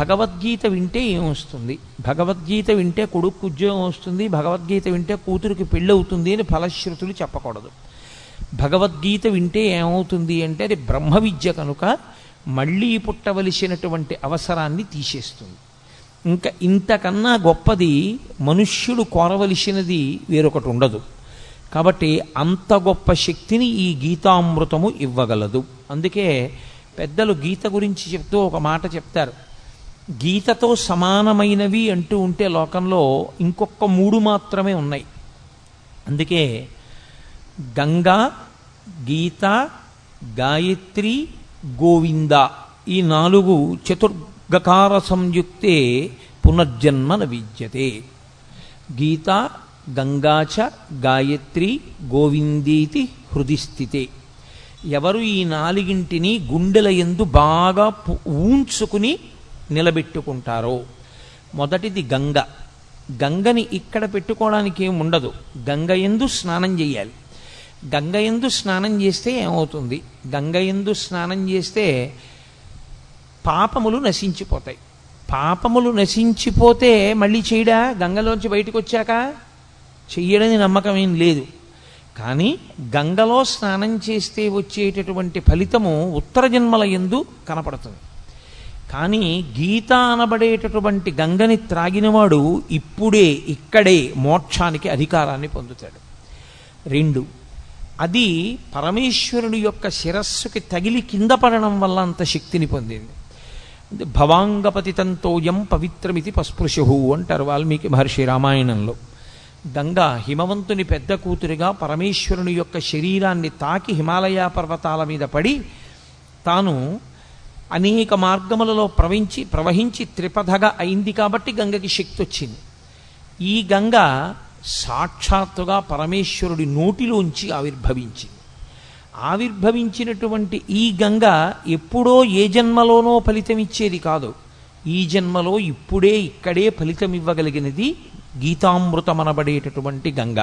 భగవద్గీత వింటే ఏమొస్తుంది, భగవద్గీత వింటే కొడుకు ఉద్యోగం వస్తుంది, భగవద్గీత వింటే కూతురికి పెళ్ళి అవుతుంది అని ఫలశ్రుతులు చెప్పకూడదు. భగవద్గీత వింటే ఏమవుతుంది అంటే అది బ్రహ్మ విద్య కనుక మళ్ళీ పుట్టవలసినటువంటి అవసరాన్ని తీసేస్తుంది. ఇంకా ఇంతకన్నా గొప్పది మనుష్యుడు కోరవలసినది వేరొకటి ఉండదు. కాబట్టి అంత గొప్ప శక్తిని ఈ గీతామృతము ఇవ్వగలదు. అందుకే పెద్దలు గీత గురించి చెప్తూ ఒక మాట చెప్తారు, గీతతో సమానమైనవి అంటూ ఉంటే లోకంలో ఇంకొక 3 మాత్రమే ఉన్నాయి. అందుకే గంగా, గీత, గాయత్రి, గోవింద ఈ 4 చతుర్గకార సంయుక్తే పునర్జన్మ న విద్యతే. గీత, గంగాచ, గాయత్రి, గోవిందీతి హృది స్థితే. ఎవరు ఈ 4ంటిని గుండెల యందు బాగా ఊంచుకుని నిలబెట్టుకుంటారో, మొదటిది గంగ. గంగని ఇక్కడ పెట్టుకోవడానికి ఏమి ఉండదు, గంగ యందు స్నానం చేయాలి. గంగ యందు స్నానం చేస్తే ఏమవుతుంది, గంగ యందు స్నానం చేస్తే పాపములు నశించిపోతాయి. పాపములు నశించిపోతే మళ్ళీ చేయడా, గంగలోంచి బయటకు వచ్చాక చెయ్యడని నమ్మకం ఏం లేదు. కానీ గంగలో స్నానం చేస్తే వచ్చేటటువంటి ఫలితము ఉత్తర జన్మల యందు కనపడుతుంది. కానీ గీత అనబడేటటువంటి గంగని త్రాగినవాడు ఇప్పుడే ఇక్కడే మోక్షానికి అధికారాన్ని పొందుతాడు. 2, అది పరమేశ్వరుని యొక్క శిరస్సుకి తగిలి కింద పడడం వల్ల అంత శక్తిని పొందింది. భవాంగపతితంతోయం పవిత్రమితి పస్పృశు అంటారు వాల్మీకి మహర్షి రామాయణంలో. గంగా హిమవంతుని పెద్ద కూతురిగా పరమేశ్వరుని యొక్క శరీరాన్ని తాకి హిమాలయ పర్వతాల మీద పడి తాను అనేక మార్గములలో ప్రవహించి త్రిపథగా అయింది కాబట్టి గంగకి శక్తి వచ్చింది. ఈ గంగ సాక్షాత్తుగా పరమేశ్వరుడి నోటిలోంచి ఆవిర్భవించింది. ఆవిర్భవించినటువంటి ఈ గంగ ఎప్పుడో ఏ జన్మలోనో ఫలితమిచ్చేది కాదు, ఈ జన్మలో ఇప్పుడే ఇక్కడే ఫలితమివ్వగలిగినది గీతామృతమనబడేటటువంటి గంగ.